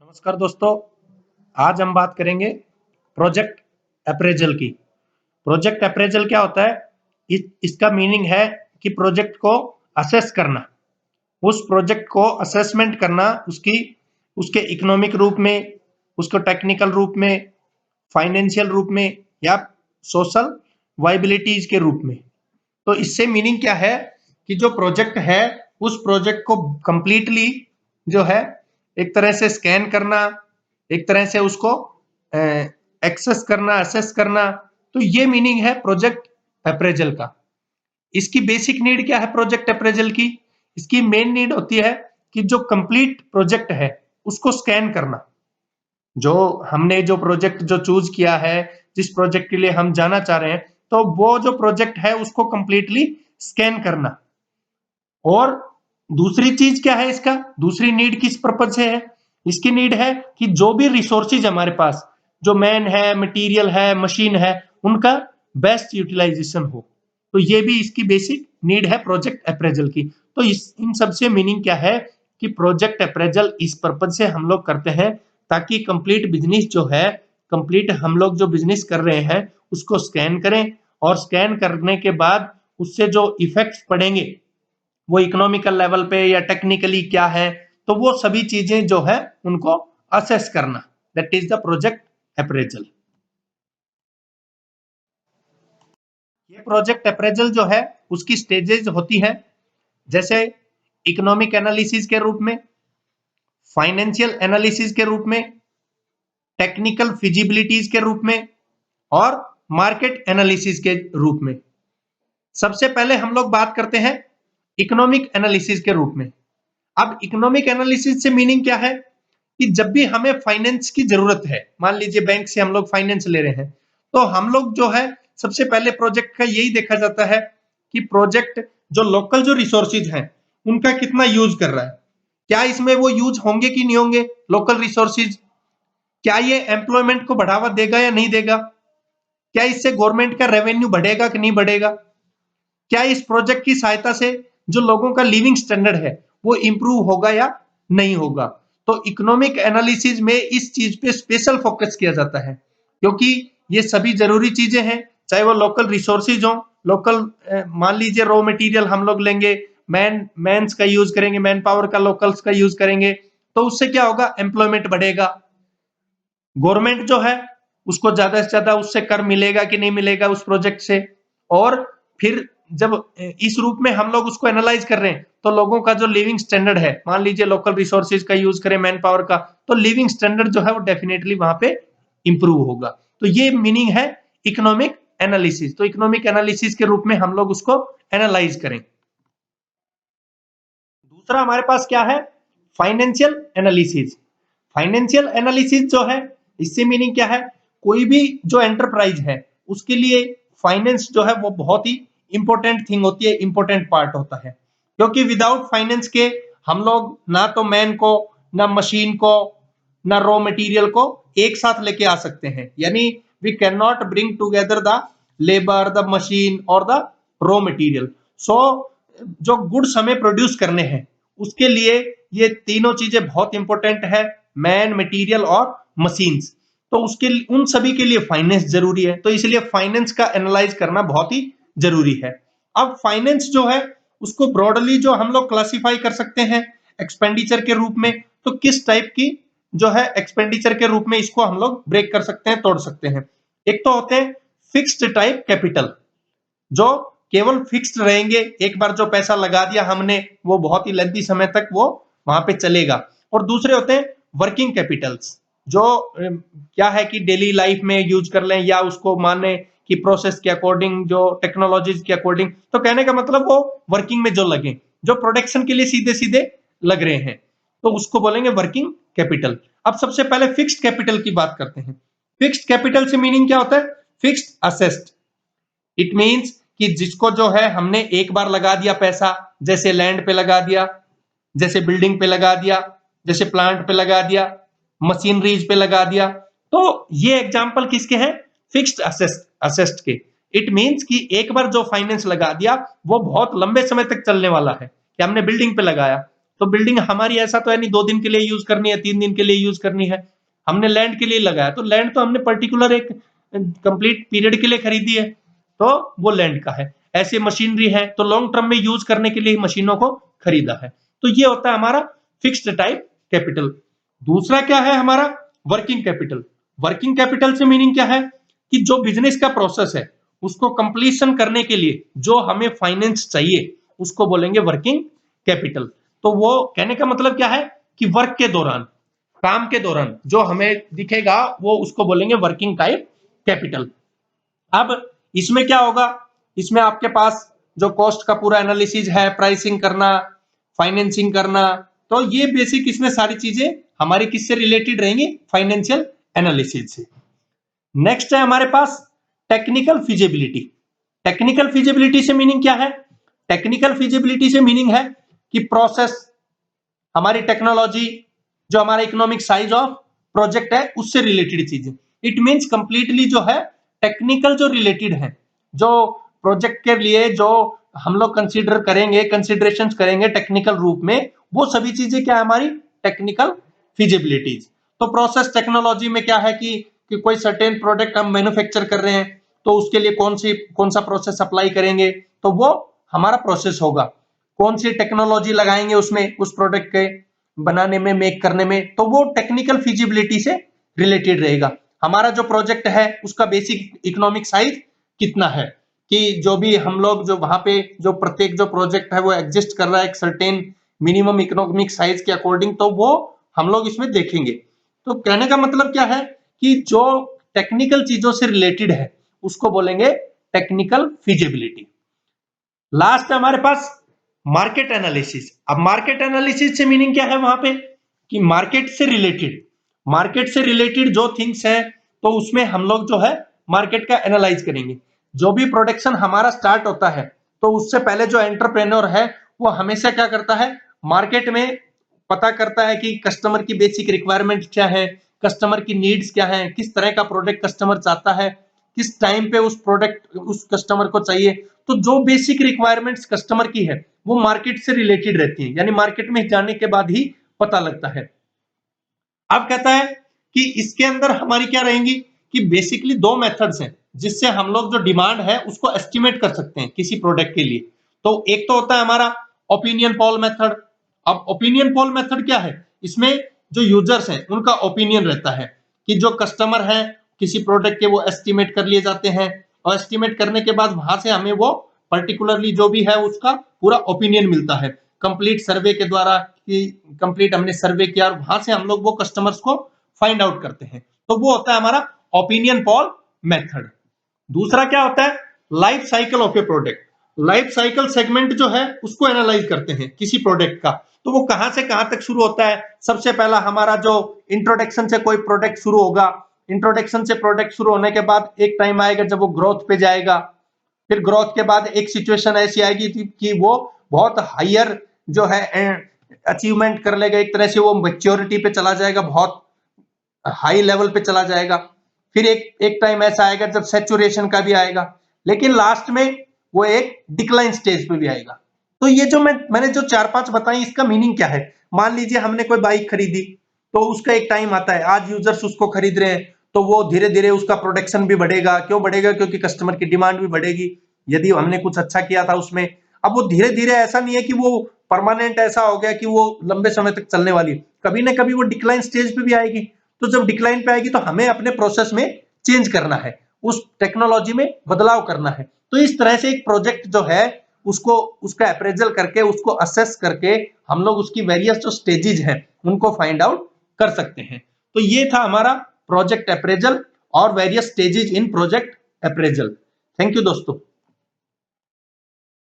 नमस्कार दोस्तों। आज हम बात करेंगे प्रोजेक्ट अप्रेजल की। प्रोजेक्ट अप्रेजल क्या होता है? इसका मीनिंग है कि प्रोजेक्ट को असेस करना, उस प्रोजेक्ट को असेसमेंट करना, उसके इकोनॉमिक रूप में, उसको टेक्निकल रूप में, फाइनेंशियल रूप में या सोशल वाइबिलिटीज के रूप में। तो इससे मीनिंग क्या है कि जो प्रोजेक्ट है उस प्रोजेक्ट को कंप्लीटली जो है एक तरह से स्कैन करना, एक तरह से उसको एक्सेस करना, असेस करना। तो ये मीनिंग है प्रोजेक्ट अप्रेजल का। इसकी बेसिक नीड क्या है प्रोजेक्ट अप्रेजल की? इसकी मेन नीड होती है कि जो कंप्लीट प्रोजेक्ट है उसको स्कैन करना। जो प्रोजेक्ट जो चूज किया है, जिस प्रोजेक्ट के लिए हम जाना चाह रहे हैं, तो वो जो प्रोजेक्ट है उसको कंप्लीटली स्कैन करना। और दूसरी चीज क्या है इसका? दूसरी नीड किस पर्पज से है? इसकी नीड है कि जो भी रिसोर्सेज हमारे पास, जो मैन है, मटेरियल है, मशीन है, उनका बेस्ट यूटिलाइजेशन हो। तो ये भी इसकी बेसिक नीड है प्रोजेक्ट अप्रेजल की। तो इन सबसे मीनिंग क्या है कि प्रोजेक्ट अप्रेजल इस पर्पज से हम लोग करते हैं ताकि कंप्लीट बिजनेस जो है, कंप्लीट हम लोग जो बिजनेस कर रहे हैं उसको स्कैन करें, और स्कैन करने के बाद उससे जो इफेक्ट्स पड़ेंगे वो इकोनॉमिकल लेवल पे या टेक्निकली क्या है, तो वो सभी चीजें जो है उनको असेस करना। That is the project appraisal. ये प्रोजेक्ट अप्रेजल जो है उसकी स्टेजेस होती है, जैसे इकोनॉमिक एनालिसिस के रूप में, फाइनेंशियल एनालिसिस के रूप में, टेक्निकल फिजिबिलिटीज के रूप में, और मार्केट एनालिसिस के रूप में। सबसे पहले हम लोग बात करते हैं इकोनॉमिक एनालिसिस के रूप में। अब इकोनॉमिक एनालिसिस से मीनिंग क्या है कि जब भी हमें फाइनेंस की जरूरत है, मान लीजिए बैंक से हम लोग फाइनेंस ले रहे हैं, तो हम लोग जो है सबसे पहले प्रोजेक्ट का यही देखा जाता है कि प्रोजेक्ट जो लोकल जो रिसोर्सेज हैं उनका कितना यूज कर रहा है, क्या इसमें वो यूज होंगे कि नहीं होंगे लोकल रिसोर्सेज, क्या ये एम्प्लॉयमेंट को बढ़ावा देगा या नहीं देगा, क्या इससे गवर्नमेंट का रेवेन्यू बढ़ेगा कि नहीं बढ़ेगा, क्या इस प्रोजेक्ट की सहायता से जो लोगों का लिविंग स्टैंडर्ड है वो इंप्रूव होगा या नहीं होगा। तो इकोनॉमिक एनालिसिस में इस चीज पे स्पेशल फोकस किया जाता है, क्योंकि ये सभी जरूरी चीजें हैं, चाहे वो लोकल रिसोर्सेज हो, लोकल मान लीजिए रॉ मटेरियल हम लोग लेंगे, मैन्स का यूज करेंगे, मैन पावर का लोकल्स का यूज करेंगे, तो उससे क्या होगा? एम्प्लॉयमेंट बढ़ेगा, गवर्नमेंट जो है उसको ज्यादा से ज्यादा उससे कर मिलेगा कि नहीं मिलेगा उस प्रोजेक्ट से। और फिर जब इस रूप में हम लोग उसको एनालाइज कर रहे हैं, तो लोगों का जो लिविंग स्टैंडर्ड है, मान लीजिए लोकल रिसोर्सेज का यूज करें, मैन पावर का, तो लिविंग स्टैंडर्ड जो है वो डेफिनेटली वहां पे इंप्रूव होगा। तो ये मीनिंग है इकोनॉमिक एनालिसिस। तो इकोनॉमिक एनालिसिस के रूप में हम लोग उसको एनालाइज करें। दूसरा हमारे पास क्या है? Financial analysis. फाइनेंशियल एनालिसिस जो है, इससे मीनिंग क्या है? कोई भी जो एंटरप्राइज है उसके लिए फाइनेंस जो है वो बहुत ही इंपॉर्टेंट थिंग होती है, इंपॉर्टेंट पार्ट होता है, क्योंकि विदाउट फाइनेंस के हम लोग ना तो मैन को, ना मशीन को, ना रॉ मटेरियल को एक साथ लेके आ सकते हैं। यानी we can not bring together the labour, the machine और द रॉ मटेरियल। सो जो गुड्स हमें प्रोड्यूस करने हैं उसके लिए ये तीनों चीजें बहुत इंपॉर्टेंट है, मैन, मटेरियल और मशीन्स। तो उसके उन सभी के लिए फाइनेंस जरूरी है, तो इसलिए फाइनेंस का एनालाइज करना बहुत ही जरूरी है। अब फाइनेंस जो है उसको ब्रॉडली जो हम लोग क्लासिफाई कर सकते हैं एक्सपेंडिचर के रूप में। तो किस टाइप की जो है एक्सपेंडिचर के रूप में इसको हम लोग ब्रेक कर सकते हैं, तोड़ सकते हैं। एक तो होते हैं फिक्स्ड टाइप कैपिटल, जो केवल फिक्स्ड रहेंगे, एक बार जो पैसा लगा दिया हमने वो बहुत ही लंबी समय तक वो वहां पे चलेगा। और दूसरे होते हैं वर्किंग कैपिटल्स, जो क्या है कि डेली लाइफ में यूज कर लें, या उसको माने कि प्रोसेस के अकॉर्डिंग, जो टेक्नोलॉजीज के अकॉर्डिंग। तो कहने का मतलब वो वर्किंग में जो लगे, जो प्रोडक्शन के लिए सीधे सीधे लग रहे हैं, तो उसको बोलेंगे वर्किंग कैपिटल। अब सबसे पहले फिक्स्ड कैपिटल की बात करते हैं। फिक्स्ड कैपिटल से मीनिंग क्या होता है? Fixed asset. इट मीन्स कि जिसको जो है हमने एक बार लगा दिया पैसा, जैसे लैंड पे लगा दिया, जैसे बिल्डिंग पे लगा दिया, जैसे प्लांट पे लगा दिया, मशीनरीज पे लगा दिया। तो ये एग्जांपल किसके हैं? फिक्स्ड असेस्ट के। इट मीन्स कि एक बार जो फाइनेंस लगा दिया वो बहुत लंबे समय तक चलने वाला है, कि हमने बिल्डिंग पे लगाया तो बिल्डिंग हमारी ऐसा तो है नहीं 2 दिन के लिए यूज करनी है, 3 दिन के लिए यूज करनी है। हमने लैंड के लिए लगाया तो लैंड तो हमने पर्टिकुलर एक कंप्लीट पीरियड के लिए खरीदी है, तो वो लैंड का है। ऐसे मशीनरी है तो लॉन्ग टर्म में यूज करने के लिए मशीनों को खरीदा है। तो ये होता है हमारा फिक्स्ड टाइप कैपिटल। दूसरा क्या है हमारा वर्किंग कैपिटल। वर्किंग कैपिटल से मीनिंग क्या है कि जो बिजनेस का प्रोसेस है उसको कंप्लीशन करने के लिए जो हमें फाइनेंस चाहिए उसको बोलेंगे वर्किंग कैपिटल। तो वो कहने का मतलब क्या है कि वर्क के दौरान, काम के दौरान जो हमें दिखेगा वो उसको बोलेंगे वर्किंग टाइप कैपिटल। अब इसमें क्या होगा, इसमें आपके पास जो कॉस्ट का पूरा एनालिसिस है, प्राइसिंग करना, फाइनेंसिंग करना, तो ये बेसिक इसमें सारी चीजें हमारी किससे रिलेटेड रहेंगी, फाइनेंशियल एनालिसिस से। नेक्स्ट है हमारे पास टेक्निकल फिजिबिलिटी। टेक्निकल फिजिबिलिटी से मीनिंग क्या है, टेक्निकल फिजिबिलिटी से मीनिंग है कि प्रोसेस, हमारी टेक्नोलॉजी, जो हमारा इकोनॉमिक साइज ऑफ प्रोजेक्ट है उससे रिलेटेड चीजें। इट मींस कंप्लीटली जो है टेक्निकल जो रिलेटेड है, जो प्रोजेक्ट के लिए जो हम लोग कंसीडर करेंगे, कंसीडरेशंस करेंगे टेक्निकल रूप में, वो सभी चीजें क्या है हमारी टेक्निकल फिजिबिलिटीज। तो प्रोसेस टेक्नोलॉजी में क्या है कि कोई सर्टेन प्रोडक्ट हम मैन्युफैक्चर कर रहे हैं तो उसके लिए कौन सा प्रोसेस अप्लाई करेंगे, तो वो हमारा प्रोसेस होगा। कौन सी टेक्नोलॉजी लगाएंगे उसमें, उस प्रोडक्ट के बनाने में, मेक करने में, तो वो टेक्निकल फिजिबिलिटी से रिलेटेड रहेगा। हमारा जो प्रोजेक्ट है उसका बेसिक इकोनॉमिक साइज कितना है, कि जो भी हम लोग जो वहां पे जो प्रत्येक जो प्रोजेक्ट है वो एग्जिस्ट कर रहा है एक सर्टेन मिनिमम इकोनॉमिक साइज के अकॉर्डिंग, तो वो हम लोग इसमें देखेंगे। तो कहने का मतलब क्या है कि जो टेक्निकल चीजों से रिलेटेड है उसको बोलेंगे टेक्निकल फिजिबिलिटी। लास्ट है हमारे पास मार्केट एनालिसिस। अब मार्केट एनालिसिस से मीनिंग क्या है वहां पे कि मार्केट से रिलेटेड जो थिंग्स है तो उसमें हम लोग जो है मार्केट का एनालाइज करेंगे। जो भी प्रोडक्शन हमारा स्टार्ट होता है तो उससे पहले जो एंटरप्रेन्योर है वो हमेशा क्या करता है, मार्केट में पता करता है कि कस्टमर की बेसिक रिक्वायरमेंट क्या है, कस्टमर की नीड्स क्या है, किस तरह का प्रोडक्ट कस्टमर चाहता है, किस टाइम पे उस प्रोडक्ट उस कस्टमर को चाहिए। तो जो बेसिक रिक्वायरमेंट्स कस्टमर की है वो मार्केट से रिलेटेड रहती है, यानी मार्केट में जाने के बाद ही पता लगता है। अब कहता है कि इसके अंदर हमारी क्या रहेंगी कि बेसिकली 2 मेथड्स हैं जिससे हम लोग जो डिमांड है उसको एस्टिमेट कर सकते हैं किसी प्रोडक्ट के लिए। तो एक तो होता है हमारा ओपिनियन पोल मेथड। अब ओपिनियन पोल मेथड क्या है, इसमें जो यूजर्स हैं उनका ओपिनियन रहता है कि जो कस्टमर है किसी प्रोडक्ट के वो एस्टिमेट कर लिए जाते हैं, और एस्टिमेट करने के बाद वहां से हमें वो पर्टिकुलरली जो भी है उसका पूरा ओपिनियन मिलता है कंप्लीट सर्वे के द्वारा, कि कंप्लीट हमने सर्वे किया और वहां से हम लोग वो कस्टमर्स को फाइंड आउट करते हैं। तो वो होता है हमारा ओपिनियन पोल मेथड। दूसरा क्या होता है, life cycle of A product. Life cycle segment जो है उसको एनालाइज करते हैं किसी प्रोडक्ट का। तो वो कहां से कहां तक शुरू होता है, सबसे पहला हमारा जो इंट्रोडक्शन से कोई प्रोडक्ट शुरू होगा, इंट्रोडक्शन से प्रोडक्ट शुरू होने के बाद एक टाइम आएगा जब वो ग्रोथ पे जाएगा, फिर ग्रोथ के बाद एक सिचुएशन ऐसी आएगी कि वो बहुत हायर जो है अचीवमेंट कर लेगा, एक तरह से वो मैच्योरिटी पे चला जाएगा, बहुत हाई लेवल पे चला जाएगा। फिर एक टाइम ऐसा आएगा जब सैचुरेशन का भी आएगा, लेकिन लास्ट में वो एक डिक्लाइन स्टेज पे भी आएगा। तो ये जो मैंने जो 4-5 बताई इसका मीनिंग क्या है, मान लीजिए हमने कोई बाइक खरीदी तो उसका एक टाइम आता है, आज यूजर्स उसको खरीद रहे हैं तो वो धीरे धीरे उसका प्रोडक्शन भी बढ़ेगा। क्यों बढ़ेगा, क्योंकि कस्टमर की डिमांड भी बढ़ेगी यदि हमने कुछ अच्छा किया था उसमें। अब वो धीरे धीरे ऐसा नहीं है कि वो परमानेंट ऐसा हो गया कि वो लंबे समय तक चलने वाली, कभी ना कभी वो डिक्लाइन स्टेज पे भी आएगी। तो जब डिक्लाइन पे आएगी तो हमें अपने प्रोसेस में चेंज करना है, उस टेक्नोलॉजी में बदलाव करना है। तो इस तरह से एक प्रोजेक्ट जो है उसको उसका अप्रेजल करके, उसको असेस करके हम लोग उसकी वेरियस जो स्टेजेज हैं उनको फाइंड आउट कर सकते हैं। तो ये था हमारा प्रोजेक्ट अप्रेजल और various stages in project appraisal. Thank you दोस्तों।